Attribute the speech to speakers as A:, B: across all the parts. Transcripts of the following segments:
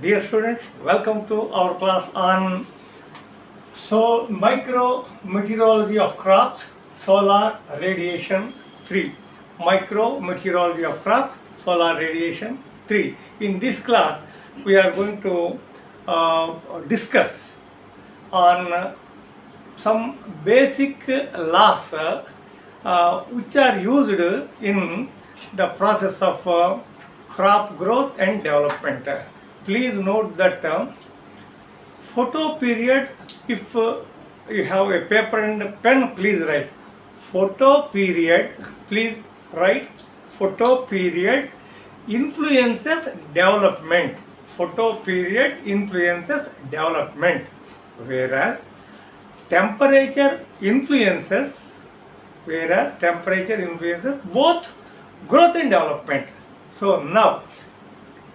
A: Dear students, welcome to our class on micrometeorology of crops, solar radiation 3. Micrometeorology of crops, solar radiation 3. In this class, we are going to discuss on some basic laws which are used in the process of crop growth and development. Please note that photo period, if you have a paper and pen, please write photo period, please write photo period influences development. Photo period influences development, whereas temperature influences both growth and development. So now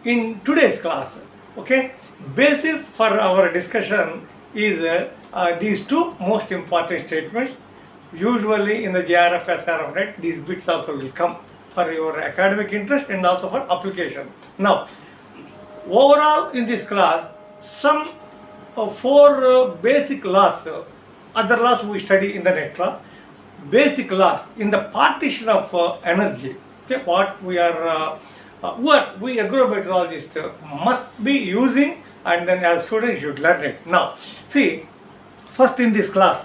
A: in today's class, okay, basis for our discussion is these two most important statements. Usually in the JRF, SRF net, these bits also will come for your academic interest and also for application. Now, overall in this class, some four basic laws, other laws we study in the next class. Basic laws in the partition of energy. Okay, what we agrometeorologists must be using, and then as students should learn it. Now, see, first in this class,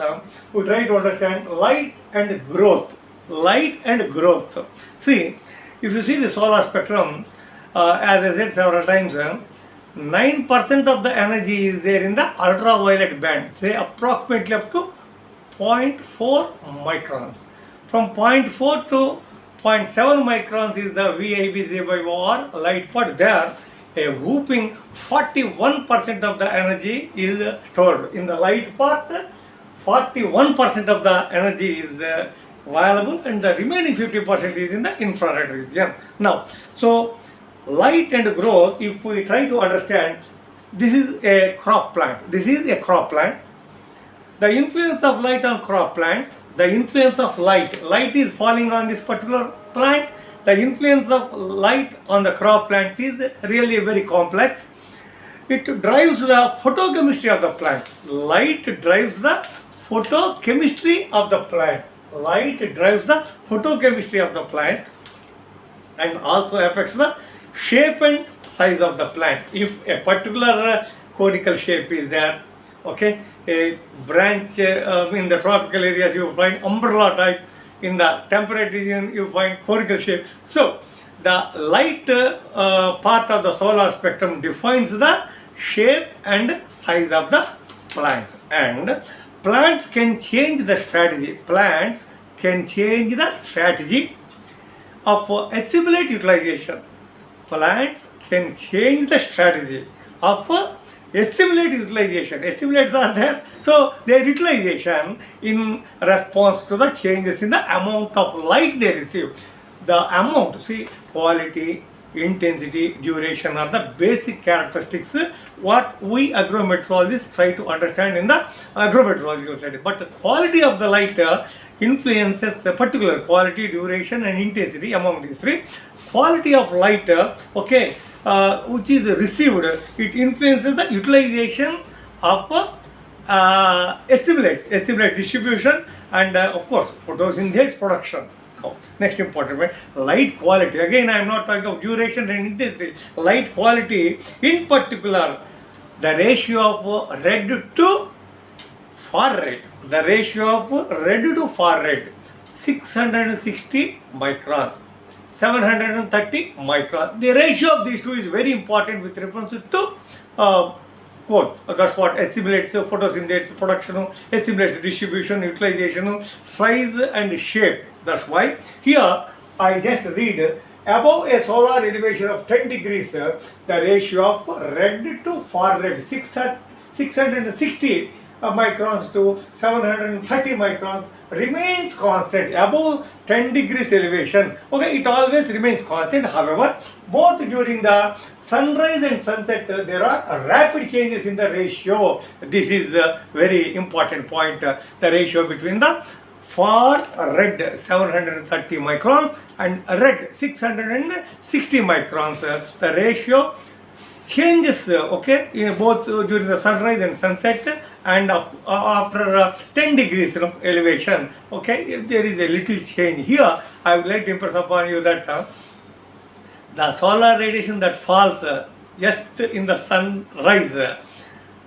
A: we try to understand light and growth. Light and growth. See, if you see the solar spectrum, as I said several times, 9% of the energy is there in the ultraviolet band, say approximately up to 0.4 microns. From 0.4 to 0.7 microns is the VIBZ/O light part. There, a whooping 41% of the energy is stored. In the light part, 41% of the energy is available, and the remaining 50% is in the infrared region. Now, so light and growth, if we try to understand, this is a crop plant. This is a crop plant. The influence of light on crop plants, the influence of light is falling on this particular plant. The influence of light on the crop plants is really very complex. It drives the photochemistry of the plant. Light drives the photochemistry of the plant. Light drives the photochemistry of the plant and also affects the shape and size of the plant. If a particular conical shape is there, okay, a branch in the tropical areas you find umbrella type, in the temperate region you find conical shape. So the light part of the solar spectrum defines the shape and size of the plant, and plants can change the strategy. Plants can change the strategy of assimilate utilization. Plants can change the strategy of assimilate utilization. Assimilates are there, so their utilization in response to the changes in the amount of light they receive. The amount, see, quality, intensity, duration are the basic characteristics what we agrometeorologists try to understand in the agrometeorological study. But the quality of the light influences a particular quality, duration and intensity among these three. Quality of light, okay, which is received, it influences the utilization of assimilate distribution and of course photosynthesis production. Now, next important point, light quality. Again, I am not talking of duration and intensity. Light quality, in particular, the ratio of red to far red. The ratio of red to far red, 660 microns. 730 microns. The ratio of these two is very important with reference to what? That's what assimilates photosynthesis production, assimilates distribution, utilization, size and shape. That's why here I just read above a solar elevation of 10 degrees, the ratio of red to far red, 660 microns to 730 microns remains constant. Above 10 degrees elevation, okay, it always remains constant. However, both during the sunrise and sunset there are rapid changes in the ratio. This is a very important point. The ratio between the far red 730 microns and red 660 microns, the ratio changes, okay, both during the sunrise and sunset, and after 10 degrees elevation, okay, there is a little change. Here, I would like to impress upon you that the solar radiation that falls just in the sunrise,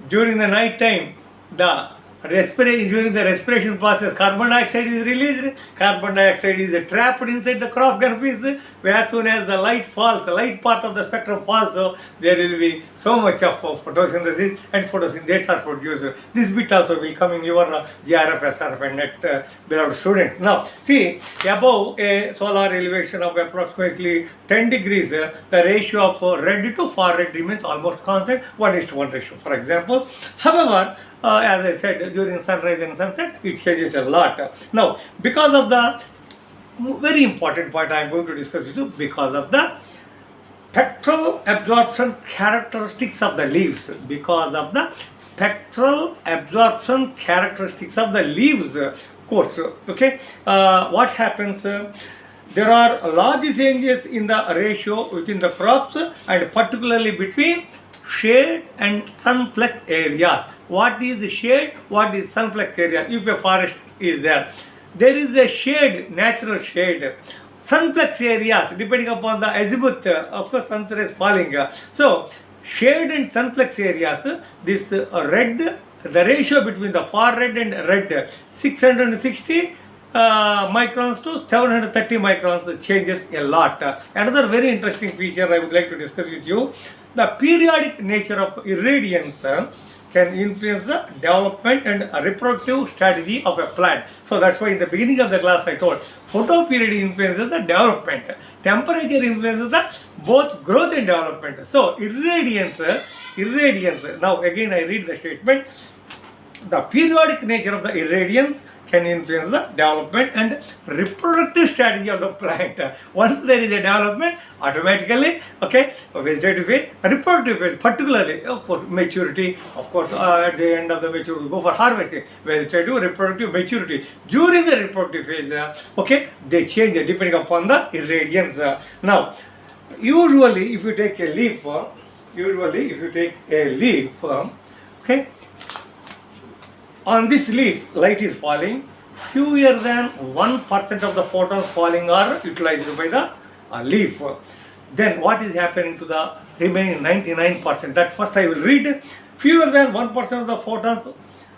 A: during the night time, the during the respiration process, carbon dioxide is released. Carbon dioxide is trapped inside the crop canopy. As soon as the light falls, the light part of the spectrum falls, so there will be so much of photosynthesis, and photosynthesis are produced. This bit also will come in your GRF, SRF and NET, beloved students. Now, see, above a solar elevation of approximately 10 degrees, the ratio of red to far red remains almost constant, 1:1 ratio, for example. However, as I said, during sunrise and sunset, it changes a lot. Now, because of the very important point I am going to discuss with you, because of the spectral absorption characteristics of the leaves, because of the spectral absorption characteristics of the leaves course, okay, what happens? There are large changes in the ratio within the crops, and particularly between shade and sunflex areas. What is shade? What is sunflex area? If a forest is there, there is a shade, natural shade. Sunflex areas, depending upon the azimuth, of course, sunset is falling. So, shade and sunflex areas, this red, the ratio between the far red and red, 660 microns to 730 microns changes a lot. Another very interesting feature I would like to discuss with you, the periodic nature of irradiance can influence the development and reproductive strategy of a plant. So that's why in the beginning of the class I told, photoperiod influences the development, temperature influences the both growth and development. So irradiance, now again I read the statement, the periodic nature of the irradiance can influence the development and reproductive strategy of the plant. Once there is a development, automatically, okay, vegetative phase, reproductive phase, particularly, of course, maturity, of course, at the end of the maturity, we go for harvesting, vegetative, reproductive, maturity. During the reproductive phase, okay, they change depending upon the irradiance. Now, usually, if you take a leaf, okay, on this leaf, light is falling, fewer than 1% of the photons falling are utilized by the leaf. Then what is happening to the remaining 99%? That first I will read. Fewer than 1% of the photons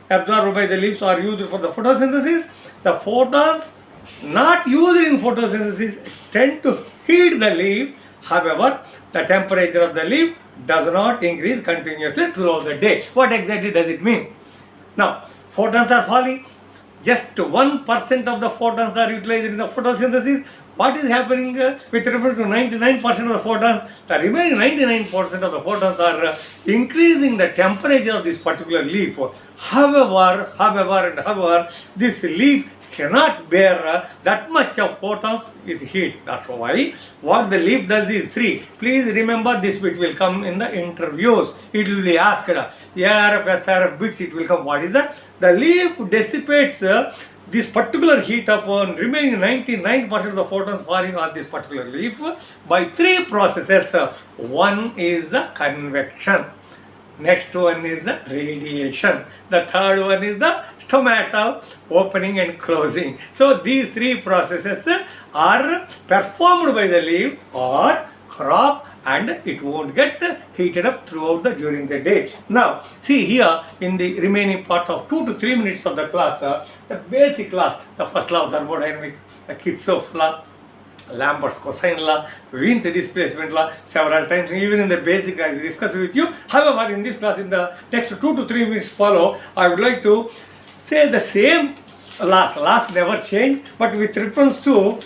A: absorbed by the leaves are used for the photosynthesis. The photons not used in photosynthesis tend to heat the leaf. However, the temperature of the leaf does not increase continuously throughout the day. What exactly does it mean? Now, photons are falling, just 1% of the photons are utilized in the photosynthesis. What is happening with reference to 99% of the photons? The remaining 99% of the photons are increasing the temperature of this particular leaf. However, this leaf cannot bear that much of photons with heat. That's why what the leaf does is 3. Please remember this bit will come in the interviews. It will be asked. ARF, SRF bits it will come. What is that? The leaf dissipates this particular heat of remaining 99% of the photons falling on this particular leaf by 3 processes. One is the convection. Next one is the radiation. The third one is the stomatal opening and closing. So these 3 processes are performed by the leaf or crop, and it won't get heated up throughout during the day. Now, see here in the remaining part of 2 to 3 minutes of the class, the basic class, the first law of thermodynamics, the Kirchhoff's law, Lambert's cosine law, Wien's displacement law, several times, even in the basic I discussed with you. However, in this class, in the next 2 to 3 minutes follow, I would like to say the same laws. Laws never change, but with reference to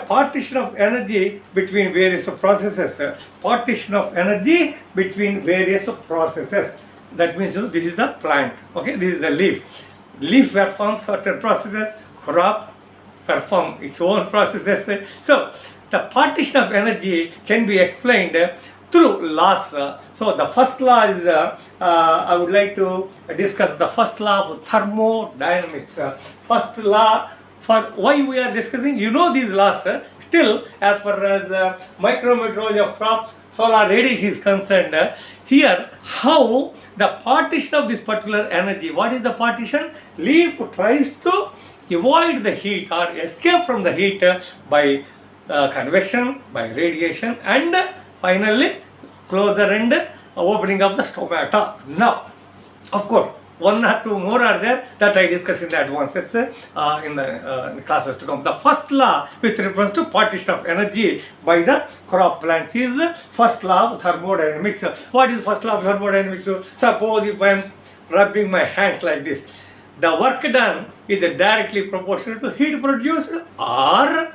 A: partition of energy between various processes. Partition of energy between various processes. That means this is the plant. Okay, this is the leaf. Leaf performs certain processes. Crop perform its own processes. So the partition of energy can be explained through laws. So the first law is, I would like to discuss the first law of thermodynamics. First law, for why we are discussing, you know these laws, Still, as far as micrometeorology of crops, solar radiation is concerned, here how the partition of this particular energy, what is the partition? Leaf tries to avoid the heat or escape from the heat by convection, by radiation, and finally closure and opening of the stomata. Now, of course, one or two more are there that I discuss in the advances in the classes to come. The first law with reference to partition of energy by the crop plants is first law of thermodynamics. What is first law of thermodynamics? Suppose if I am rubbing my hands like this, the work done is directly proportional to heat produced, or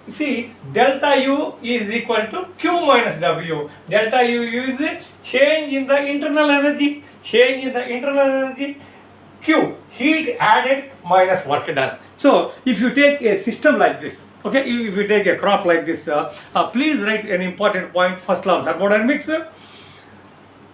A: see, delta U is equal to Q minus W. Delta U is change in the internal energy. Change in the internal energy. Q, heat added minus work done. So, if you take a system like this, okay, if you take a crop like this, please write an important point. First law of thermodynamics.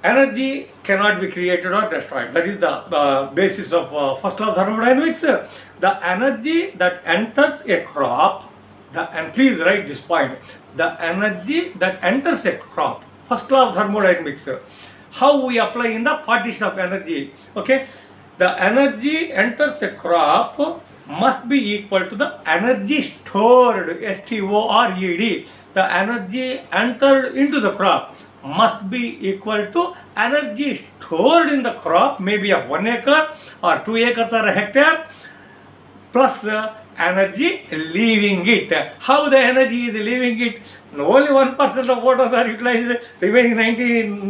A: Energy cannot be created or destroyed. That is the basis of first law of thermodynamics. The energy that enters a crop, and please write this point, the energy that enters a crop, first law of thermodynamics, how we apply in the partition of energy, okay, the energy enters a crop must be equal to the energy stored, S-T-O-R-E-D, the energy entered into the crop must be equal to energy stored in the crop, maybe of 1 acre or 2 acres or a hectare, plus energy leaving it. How the energy is leaving it? Only 1% of waters are utilized, remaining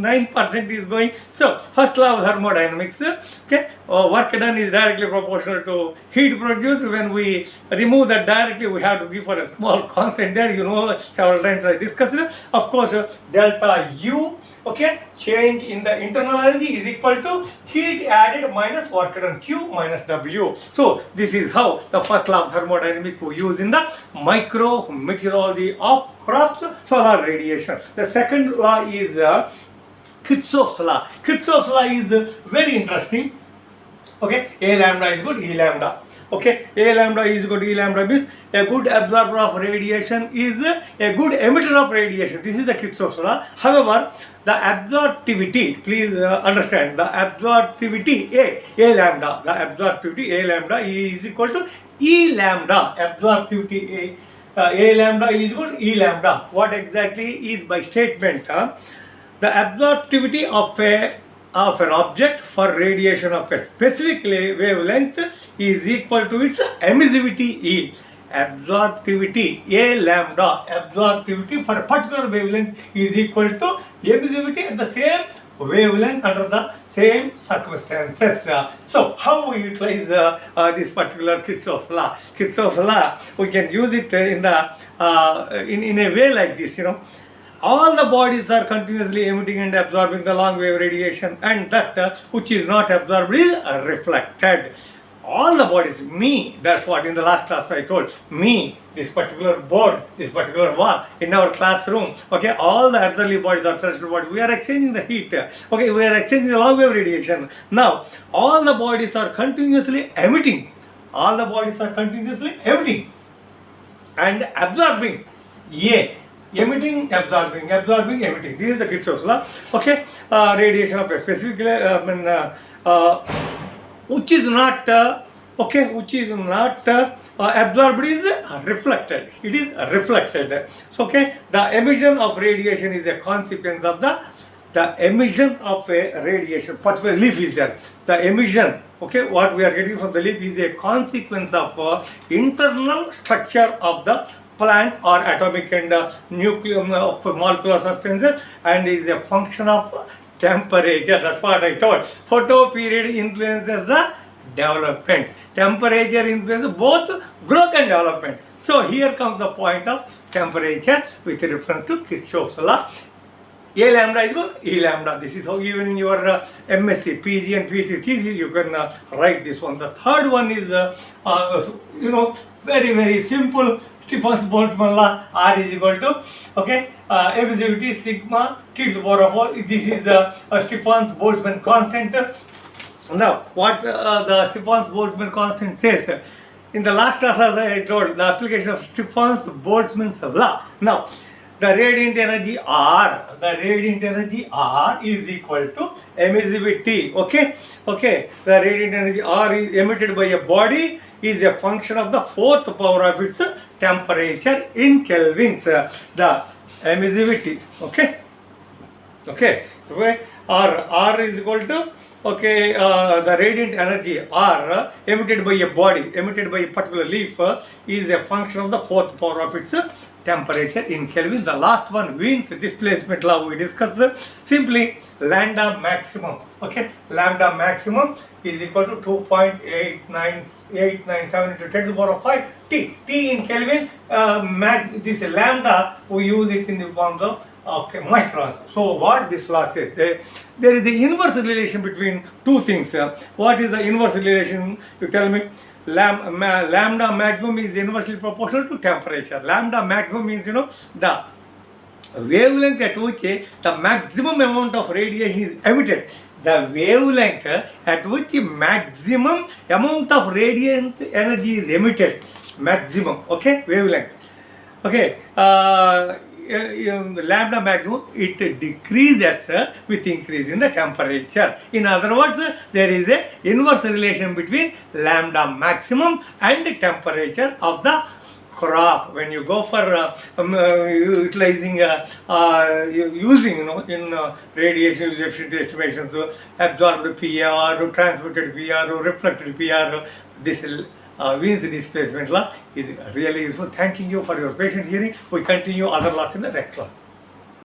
A: 99% is going. So, first law of thermodynamics, okay, work done is directly proportional to heat produced. When we remove that directly, we have to give for a small constant there, you know, several times I discussed. Of course, delta U, okay, change in the internal energy is equal to heat added minus work done, Q minus W. So, this is how the first law of thermodynamics we use in the micrometeorology of crops, solar radiation. The second law is Kirchhoff's law. Kirchhoff's law is very interesting. Okay, A lambda is equal to E lambda. Okay, A lambda is equal to E lambda means a good absorber of radiation is a good emitter of radiation. This is the Kirchhoff's law. However, the absorptivity, please understand, the absorptivity A lambda, the absorptivity A lambda is equal to E lambda. Absorptivity A lambda is equal to E lambda. What exactly is by statement? The absorptivity of an object for radiation of a specific wavelength is equal to its emissivity E. Absorptivity A lambda, absorptivity for a particular wavelength is equal to emissivity at the same wavelength under the same circumstances. So, how we utilize this particular Kirchhoff's law? Kirchhoff's law, we can use it in a way like this, you know. All the bodies are continuously emitting and absorbing the long wave radiation, and that which is not absorbed is reflected. All the bodies, me, that's what in the last class I told, me, this particular board, this particular wall, in our classroom, okay, all the earthly bodies are terrestrial bodies, we are exchanging the heat, okay, we are exchanging the long wave radiation. Now, all the bodies are continuously emitting, all the bodies are continuously emitting and absorbing, emitting, absorbing, absorbing, emitting. This is the Kirchhoff's law, okay, radiation of a specific, which is not absorbed is reflected. It is reflected. So, okay, the emission of radiation is a consequence of the emission of a radiation. Particular leaf is there. The emission, okay, what we are getting from the leaf is a consequence of internal structure of the plant or atomic and nuclear molecular substances, and is a function of temperature. That's what I told. Photo period influences the development. Temperature influences both growth and development. So here comes the point of temperature with reference to Kirchhoff's law. A lambda is equal to E lambda. This is how even in your MSc, PG and PhD thesis you can write this one. The third one is, very, very simple. Stefan's-Boltzmann law, R is equal to, okay, emissivity sigma T to the power of 4. This is a Stefan's-Boltzmann constant. Now, what the Stefan's-Boltzmann constant says, in the last class, as I told, the application of Stefan's Boltzmann's law. Now, the radiant energy R is equal to emissivity. Okay, the radiant energy R is emitted by a body is a function of the fourth power of its temperature in kelvins. The emissivity. Okay, R is equal to the radiant energy R emitted by a body, emitted by a particular leaf is a function of the fourth power of its temperature in Kelvin. The last one, Wien's displacement law, we discussed simply lambda maximum. Lambda maximum is equal to 2.897 into 10 to the power of 5 T. T in Kelvin, this lambda, we use it in the forms of microns. So what this law says, there is the inverse relation between two things. What is the inverse relation? You tell me. Lambda maximum is inversely proportional to temperature. Lambda maximum means, the wavelength at which the maximum amount of radiation is emitted. The wavelength at which maximum amount of radiant energy is emitted. Maximum, wavelength. Lambda maximum, it decreases with increase in the temperature. In other words, there is a inverse relation between lambda maximum and temperature of the crop. When you go for utilizing using in radiation efficiency estimations, absorbed PR, transmitted PR, reflected PR, this Wien's displacement law is really useful. Thanking you for your patient hearing. We continue other laws in the next class.